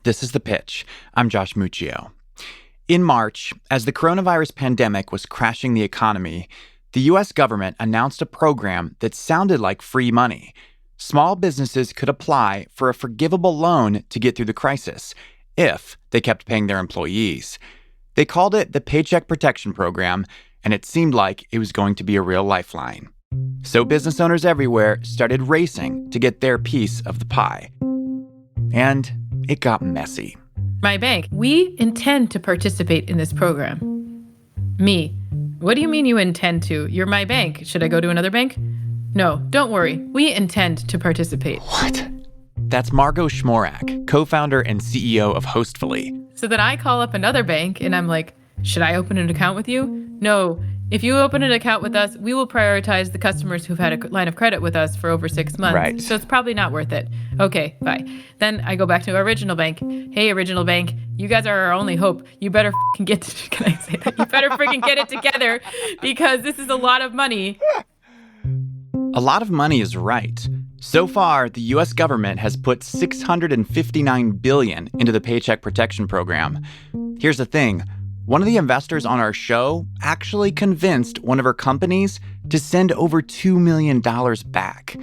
This is The Pitch. I'm Josh Muccio. In March, as the coronavirus pandemic was crashing the economy, the U.S. government announced a program that sounded like free money. Small businesses could apply for a forgivable loan to get through the crisis if they kept paying their employees. They called it the Paycheck Protection Program, and it seemed like it was going to be a real lifeline. So business owners everywhere started racing to get their piece of the pie. And it got messy. My bank, we intend to participate in this program. Me, what do you mean you intend to? You're my bank. Should I go to another bank? No, don't worry. We intend to participate. What? That's Margot Schmorak, co-founder and CEO of Hostfully. So then I call up another bank and I'm like, should I open an account with you? No. If you open an account with us, we will prioritize the customers who've had a line of credit with us for over 6 months. Right. So it's probably not worth it. Okay, bye. Then I go back to our original bank. Hey, original bank, you guys are our only hope. You better freaking can I say that? You better freaking get it together because this is a lot of money. A lot of money is right. So far, the U.S. government has put $659 billion into the Paycheck Protection Program. Here's the thing. One of the investors on our show actually convinced one of her companies to send over $2 million back.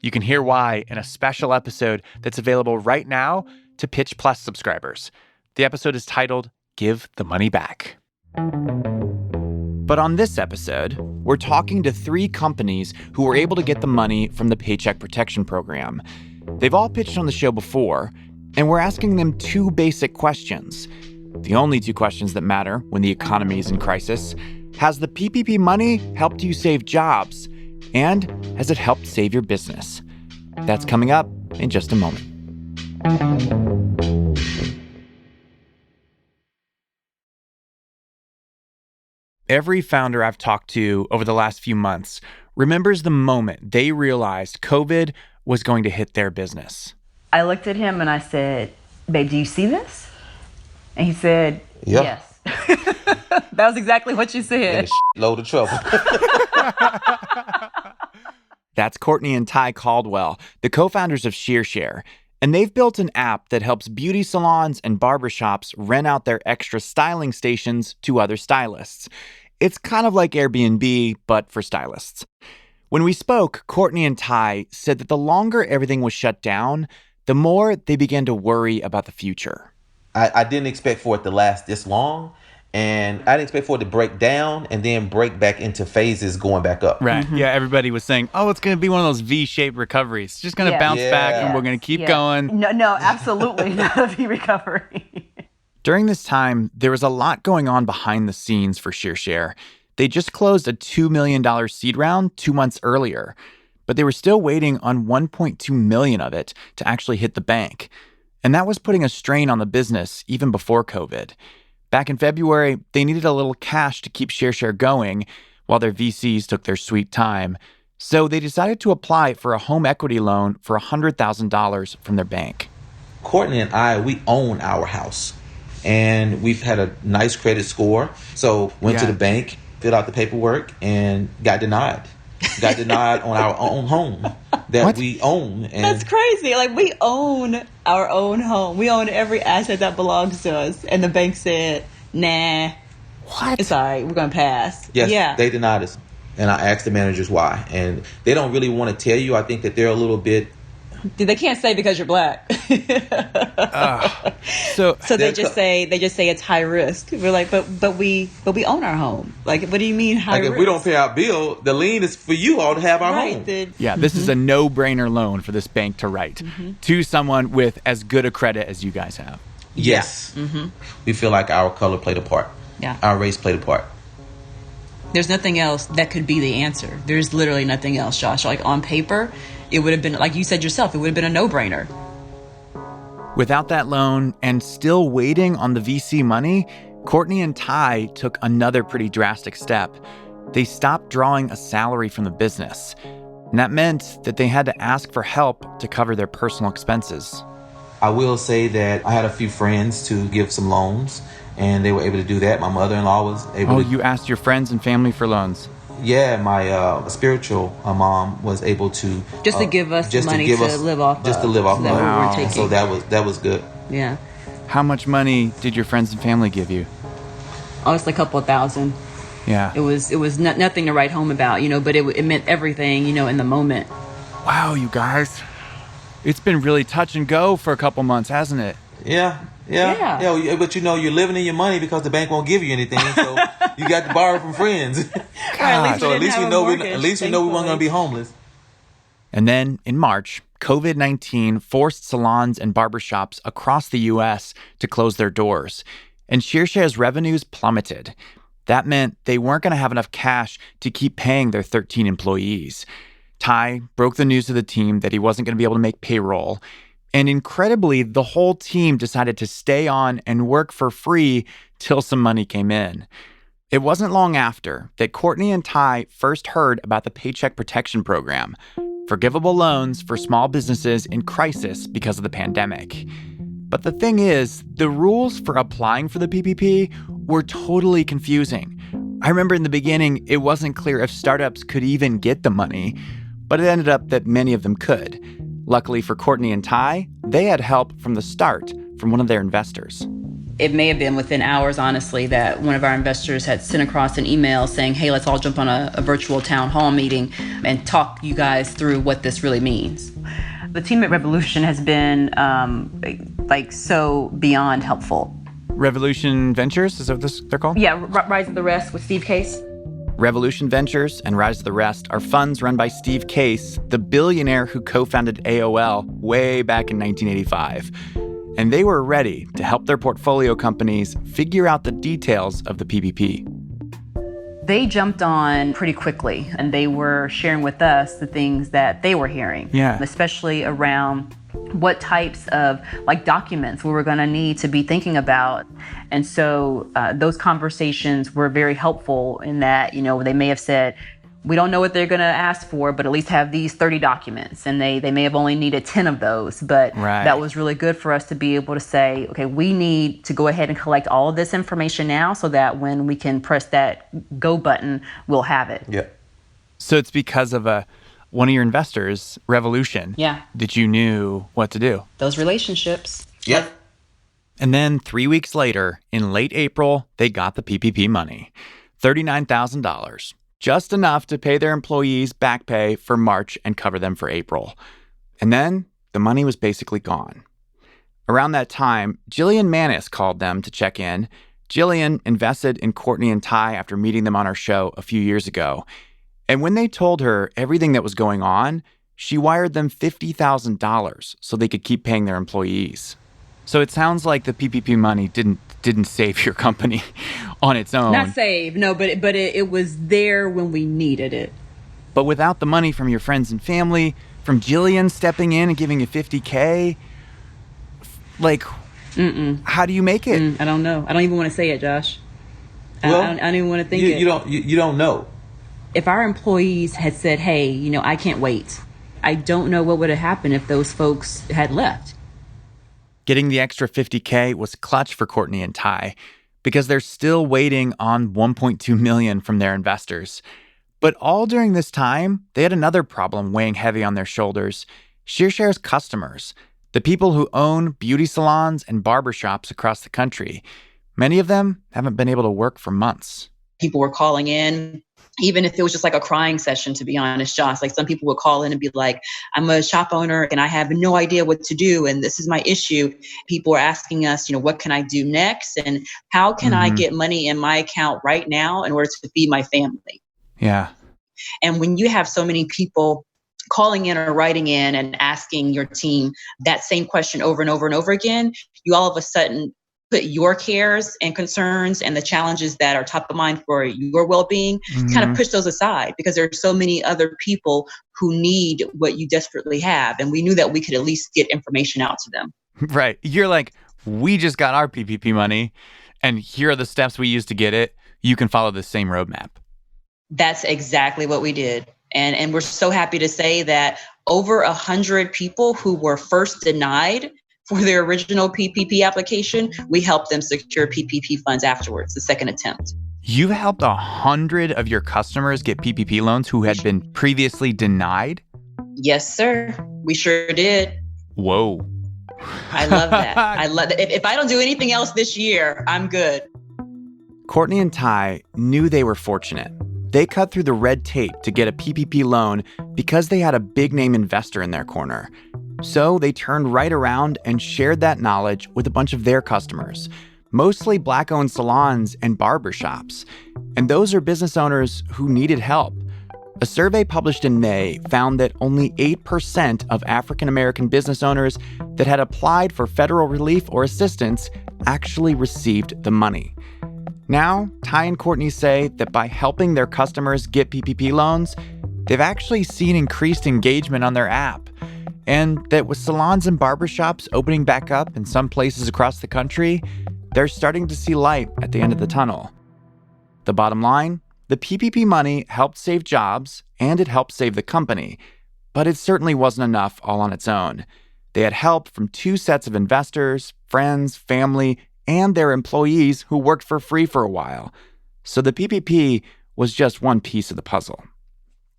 You can hear why in a special episode that's available right now to Pitch Plus subscribers. The episode is titled, Give the Money Back. But on this episode, we're talking to 3 companies who were able to get the money from the Paycheck Protection Program. They've all pitched on the show before, and we're asking them 2 basic questions. The only 2 questions that matter when the economy is in crisis. Has the PPP money helped you save jobs? And has it helped save your business? That's coming up in just a moment. Every founder I've talked to over the last few months remembers the moment they realized COVID was going to hit their business. I looked at him and I said, babe, do you see this? And he said, yes. That was exactly what you said. Load of trouble. That's Courtney and Ty Caldwell, the co-founders of ShearShare. And they've built an app that helps beauty salons and barbershops rent out their extra styling stations to other stylists. It's kind of like Airbnb, but for stylists. When we spoke, Courtney and Ty said that the longer everything was shut down, the more they began to worry about the future. I didn't expect for it to last this long, and I didn't expect for it to break down and then break back into phases going back up. Right. Mm-hmm. Yeah, everybody was saying, oh, it's going to be one of those V-shaped recoveries. It's just going to bounce back and we're going to keep going. No, absolutely not a V recovery. During this time, there was a lot going on behind the scenes for ShearShare. They just closed a $2 million seed round 2 months earlier, but they were still waiting on $1.2 million of it to actually hit the bank. And that was putting a strain on the business even before COVID. Back in February, they needed a little cash to keep ShearShare going while their VCs took their sweet time. So they decided to apply for a home equity loan for $100,000 from their bank. Courtney and I, we own our house, and we've had a nice credit score. So went to the bank, filled out the paperwork, and got denied. Got denied on our own home that we own. And that's crazy. Like, we own our own home. We own every asset that belongs to us. And the bank said, nah. What? It's all right. We're going to pass. Yes, yeah. They denied us. And I asked the managers why. And they don't really want to tell you. I think that they're a little bit... They can't say because you're black. So they just say it's high risk. We're like, but we own our home. Like, what do you mean high risk? If we don't pay our bill, the lien is for you all to have our home. This is a no-brainer loan for this bank to write to someone with as good a credit as you guys have. Yes. Yeah. Mm-hmm. We feel like our color played a part. Yeah. Our race played a part. There's nothing else that could be the answer. There's literally nothing else, Josh. Like, on paper, it would have been, like you said yourself, it would have been a no-brainer. Without that loan and still waiting on the VC money, Courtney and Ty took another pretty drastic step. They stopped drawing a salary from the business. And that meant that they had to ask for help to cover their personal expenses. I will say that I had a few friends to give some loans, and they were able to do that. My mother-in-law was able to... Oh, you asked your friends and family for loans? Yeah, my spiritual mom was able to... Just to give us money to live off of. Just to live off of. Wow. So that was good. Yeah. How much money did your friends and family give you? Honestly, a couple of thousand. Yeah. It was nothing to write home about, but it meant everything, in the moment. Wow, you guys. It's been really touch and go for a couple months, hasn't it? Yeah. But you're living in your money because the bank won't give you anything, so you got to borrow from friends. At least we know we weren't going to be homeless. And then in March, COVID-19 forced salons and barbershops across the U.S. to close their doors, and ShearShare's revenues plummeted. That meant they weren't going to have enough cash to keep paying their 13 employees. Ty broke the news to the team that he wasn't going to be able to make payroll. And incredibly, the whole team decided to stay on and work for free till some money came in. It wasn't long after that Courtney and Ty first heard about the Paycheck Protection Program, forgivable loans for small businesses in crisis because of the pandemic. But the thing is, the rules for applying for the PPP were totally confusing. I remember in the beginning, it wasn't clear if startups could even get the money, but it ended up that many of them could. Luckily for Courtney and Ty, they had help from the start from one of their investors. It may have been within hours, honestly, that one of our investors had sent across an email saying, hey, let's all jump on a virtual town hall meeting and talk you guys through what this really means. The team at Revolution has been so beyond helpful. Revolution Ventures, is that what they're called? Yeah, Rise of the Rest with Steve Case. Revolution Ventures and Rise of the Rest are funds run by Steve Case, the billionaire who co-founded AOL way back in 1985. And they were ready to help their portfolio companies figure out the details of the PPP. They jumped on pretty quickly, and they were sharing with us the things that they were hearing, especially around what types of documents we were going to need to be thinking about. And so those conversations were very helpful in that, they may have said, we don't know what they're going to ask for, but at least have these 30 documents. And they may have only needed 10 of those. But that was really good for us to be able to say, okay, we need to go ahead and collect all of this information now so that when we can press that go button, we'll have it. Yeah. So it's because of one of your investors, Revolution, that you knew what to do. Those relationships. Yep. And then 3 weeks later, in late April, they got the PPP money, $39,000. Just enough to pay their employees back pay for March and cover them for April. And then the money was basically gone. Around that time, Jillian Manis called them to check in. Jillian invested in Courtney and Ty after meeting them on our show a few years ago. And when they told her everything that was going on, she wired them $50,000 so they could keep paying their employees. So it sounds like the PPP money didn't save your company on its own. Not save, no, but it was there when we needed it. But without the money from your friends and family, from Jillian stepping in and giving you $50K, how do you make it? I don't know. I don't even want to say it, Josh. Well, I don't even want to think it. You don't know. If our employees had said, hey, I can't wait, I don't know what would have happened if those folks had left. Getting the extra $50K was clutch for Courtney and Ty because they're still waiting on $1.2 million from their investors. But all during this time, they had another problem weighing heavy on their shoulders. ShearShare's customers, the people who own beauty salons and barbershops across the country. Many of them haven't been able to work for months. People were calling in, even if it was just a crying session, to be honest, Josh. Some people would call in and be like, I'm a shop owner and I have no idea what to do. And this is my issue. People are asking us, what can I do next? And how can I get money in my account right now in order to feed my family? Yeah. And when you have so many people calling in or writing in and asking your team that same question over and over and over again, you all of a sudden put your cares and concerns and the challenges that are top of mind for your well-being, kind of push those aside because there are so many other people who need what you desperately have. And we knew that we could at least get information out to them. Right. You're like, we just got our PPP money and here are the steps we used to get it. You can follow the same roadmap. That's exactly what we did. And we're so happy to say that over 100 people who were first denied for their original PPP application, we helped them secure PPP funds afterwards, the second attempt. You helped 100 of your customers get PPP loans who had been previously denied? Yes, sir. We sure did. Whoa. I love that. I love that. If I don't do anything else this year, I'm good. Courtney and Ty knew they were fortunate. They cut through the red tape to get a PPP loan because they had a big-name investor in their corner. So they turned right around and shared that knowledge with a bunch of their customers, mostly Black-owned salons and barbershops. And those are business owners who needed help. A survey published in May found that only 8% of African-American business owners that had applied for federal relief or assistance actually received the money. Now, Ty and Courtney say that by helping their customers get PPP loans, they've actually seen increased engagement on their app. And that with salons and barbershops opening back up in some places across the country, they're starting to see light at the end of the tunnel. The bottom line? The PPP money helped save jobs, and it helped save the company. But it certainly wasn't enough all on its own. They had help from two sets of investors, friends, family, and their employees who worked for free for a while. So the PPP was just one piece of the puzzle.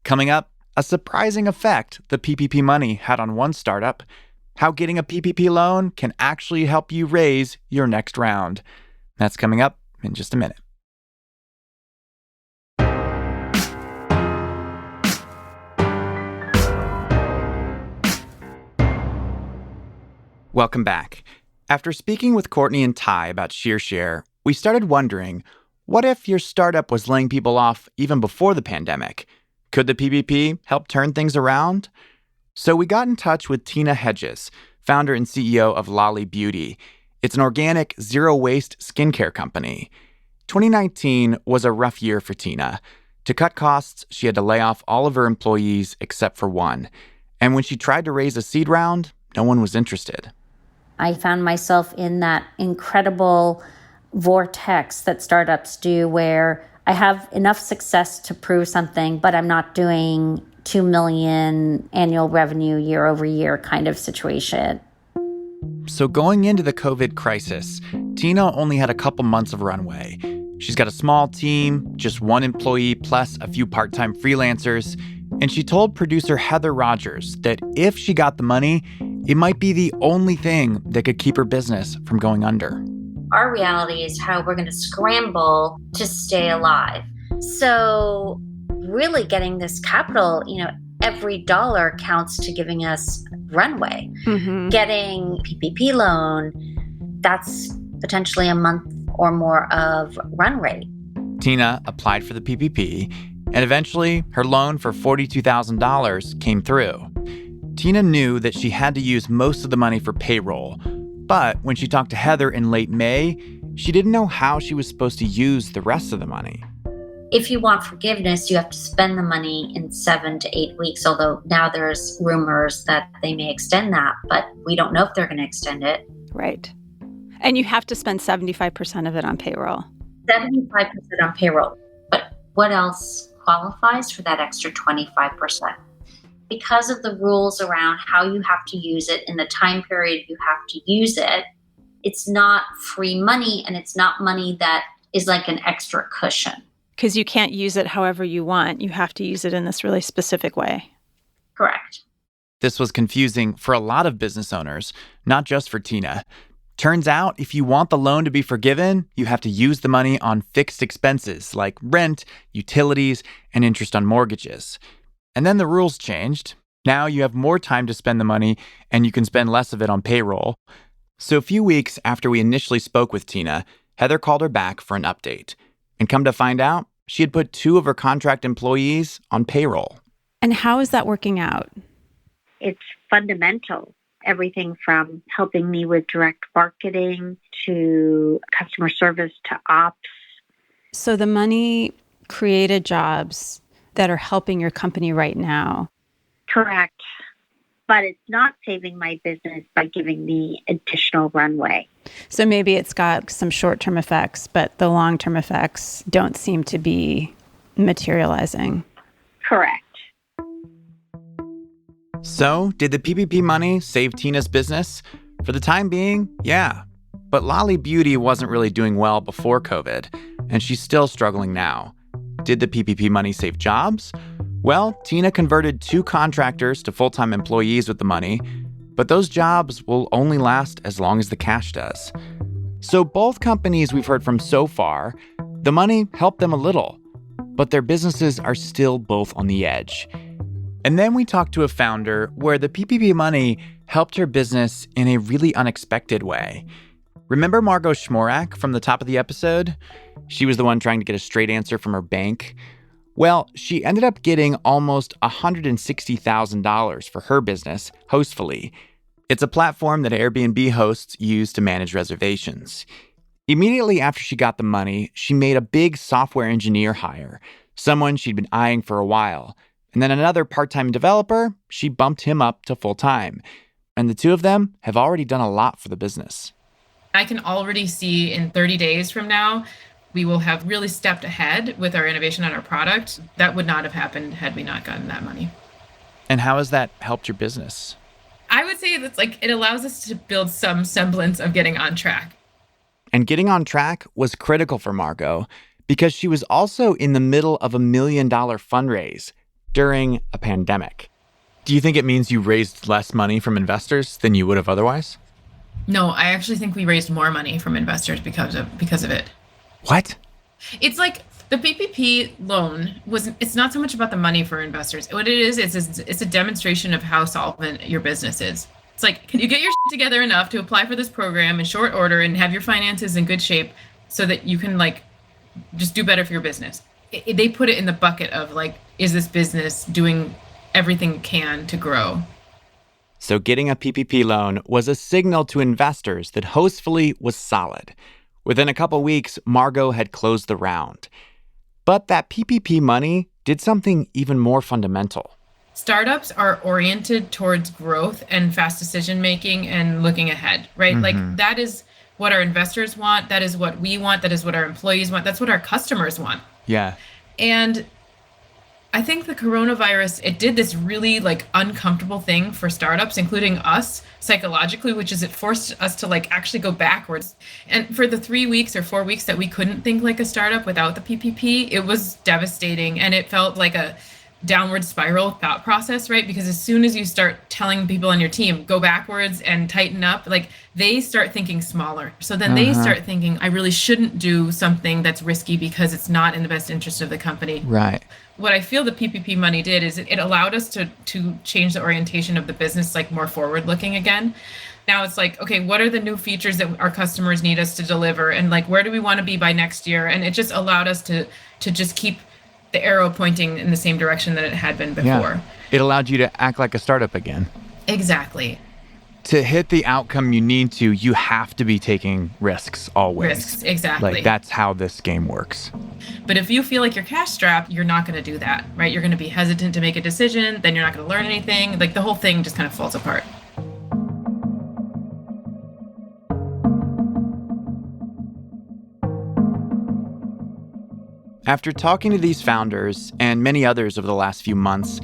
Coming up, a surprising effect the PPP money had on one startup, how getting a PPP loan can actually help you raise your next round. That's coming up in just a minute. Welcome back. After speaking with Courtney and Ty about ShearShare, we started wondering, what if your startup was laying people off even before the pandemic? Could the PPP help turn things around? So we got in touch with Tina Hedges, founder and CEO of Lolly Beauty. It's an organic, zero-waste skincare company. 2019 was a rough year for Tina. To cut costs, she had to lay off all of her employees except for one. And when she tried to raise a seed round, no one was interested. I found myself in that incredible vortex that startups do where I have enough success to prove something, but I'm not doing 2 million annual revenue year over year kind of situation. So going into the COVID crisis, Tina only had a couple months of runway. She's got a small team, just one employee plus a few part-time freelancers, and she told producer Heather Rogers that if she got the money, it might be the only thing that could keep her business from going under. Our reality is how we're going to scramble to stay alive. So really getting this capital, every dollar counts to giving us runway. Mm-hmm. Getting PPP loan, that's potentially a month or more of run rate. Tina applied for the PPP, and eventually her loan for $42,000 came through. Tina knew that she had to use most of the money for payroll, but when she talked to Heather in late May, she didn't know how she was supposed to use the rest of the money. If you want forgiveness, you have to spend the money in 7 to 8 weeks, although now there's rumors that they may extend that, but we don't know if they're going to extend it. Right. And you have to spend 75% of it on payroll. 75% on payroll. But what else qualifies for that extra 25%? Because of the rules around how you have to use it in the time period you have to use it, it's not free money, and it's not money that is like an extra cushion. Because you can't use it however you want. You have to use it in this really specific way. Correct. This was confusing for a lot of business owners, not just for Tina. Turns out, if you want the loan to be forgiven, you have to use the money on fixed expenses like rent, utilities, and interest on mortgages. And then the rules changed. Now you have more time to spend the money, and you can spend less of it on payroll. So a few weeks after we initially spoke with Tina, Heather called her back for an update. And come to find out, she had put 2 of her contract employees on payroll. And how is that working out? It's fundamental. Everything from helping me with direct marketing to customer service to ops. So the money created jobs that are helping your company right now. Correct. But it's not saving my business by giving me additional runway. So maybe it's got some short-term effects, but the long-term effects don't seem to be materializing. Correct. So, did the PPP money save Tina's business? For the time being, yeah. But Lolly Beauty wasn't really doing well before COVID, and she's still struggling now. Did the PPP money save jobs? Well, Tina converted 2 contractors to full-time employees with the money. but those jobs will only last as long as the cash does. So both companies we've heard from so far, the money helped them a little, but their businesses are still both on the edge. And then we talked to a founder where the PPP money helped her business in a really unexpected way. Remember Margot Schmorak from the top of the episode? She was the one trying to get a straight answer from her bank. Well, she ended up getting almost $160,000 for her business, Hostfully. It's a platform that Airbnb hosts use to manage reservations. Immediately after she got the money, she made a big software engineer hire, someone she'd been eyeing for a while. And then another part-time developer, she bumped him up to full-time. And the two of them have already done a lot for the business. I can already see in 30 days from now, we will have really stepped ahead with our innovation on our product. That would not have happened had we not gotten that money. And how has that helped your business? I would say that's it allows us to build some semblance of getting on track. And getting on track was critical for Margot because she was also in the middle of a $1 million fundraise during a pandemic. Do you think it means you raised less money from investors than you would have otherwise? No, I actually think we raised more money from investors because of it. What? It's like the PPP loan it's not so much about the money for investors. What it is, it's a demonstration of how solvent your business is. It's like, can you get your shit together enough to apply for this program in short order and have your finances in good shape so that you can just do better for your business? They put it in the bucket of is this business doing everything it can to grow? So getting a PPP loan was a signal to investors that Hostfully was solid. Within a couple weeks, Margot had closed the round. But that PPP money did something even more fundamental. Startups are oriented towards growth and fast decision-making and looking ahead, right? Mm-hmm. That is what our investors want. That is what we want. That is what our employees want. That's what our customers want. Yeah. And I think the coronavirus, it did this really uncomfortable thing for startups, including us psychologically, which is it forced us to actually go backwards. And for the 3 weeks or 4 weeks that we couldn't think like a startup without the PPP, it was devastating. And it felt like a downward spiral thought process, right? Because as soon as you start telling people on your team, go backwards and tighten up, they start thinking smaller. So then they start thinking, I really shouldn't do something that's risky because it's not in the best interest of the company. Right. What I feel the PPP money did is it allowed us to change the orientation of the business, more forward looking again. Now it's okay, what are the new features that our customers need us to deliver? And where do we want to be by next year? And it just allowed us to just keep the arrow pointing in the same direction that it had been before. Yeah. It allowed you to act like a startup again. Exactly. To hit the outcome you need to, you have to be taking risks always. Risks, exactly. That's how this game works. But if you feel like you're cash strapped, you're not going to do that, right? You're going to be hesitant to make a decision, then you're not going to learn anything. The whole thing just kind of falls apart. After talking to these founders and many others over the last few months,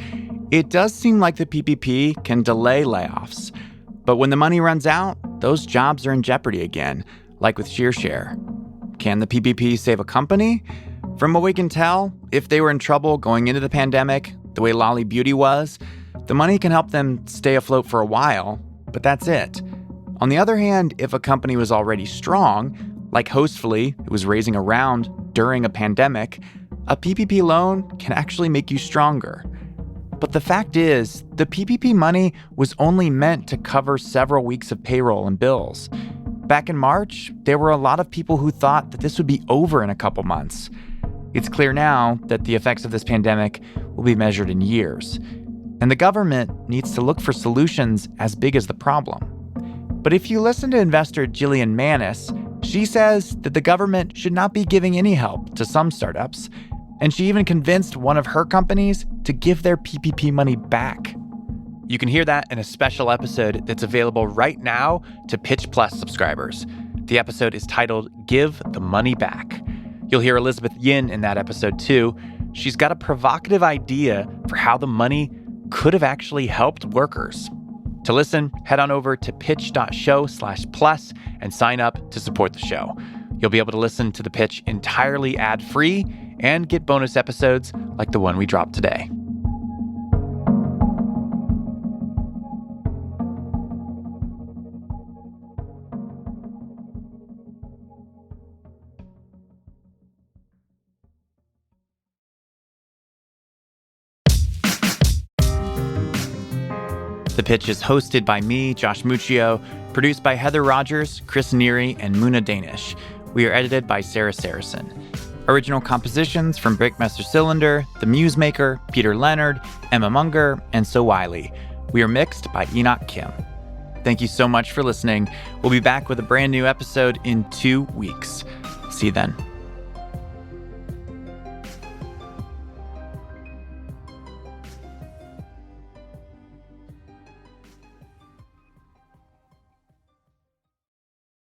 it does seem like the PPP can delay layoffs. But when the money runs out, those jobs are in jeopardy again, like with ShearShare. Can the PPP save a company? From what we can tell, if they were in trouble going into the pandemic, the way Lolly Beauty was, the money can help them stay afloat for a while, but that's it. On the other hand, if a company was already strong, like Hostfully, who was raising a round during a pandemic, a PPP loan can actually make you stronger. But the fact is, the PPP money was only meant to cover several weeks of payroll and bills. Back in March, there were a lot of people who thought that this would be over in a couple months. It's clear now that the effects of this pandemic will be measured in years. And the government needs to look for solutions as big as the problem. But if you listen to investor Jillian Manis, she says that the government should not be giving any help to some startups, and she even convinced one of her companies to give their PPP money back. You can hear that in a special episode that's available right now to Pitch Plus subscribers. The episode is titled Give the Money Back. You'll hear Elizabeth Yin in that episode too. She's got a provocative idea for how the money could have actually helped workers. To listen, head on over to pitch.show/plus and sign up to support the show. You'll be able to listen to the pitch entirely ad-free and get bonus episodes like the one we dropped today. The Pitch is hosted by me, Josh Muccio, produced by Heather Rogers, Chris Neary, and Muna Danish. We are edited by Sarah Saracen. Original compositions from Breakmaster Cylinder, The Musemaker, Peter Leonard, Emma Munger, and So Wiley. We are mixed by Enoch Kim. Thank you so much for listening. We'll be back with a brand new episode in 2 weeks. See you then.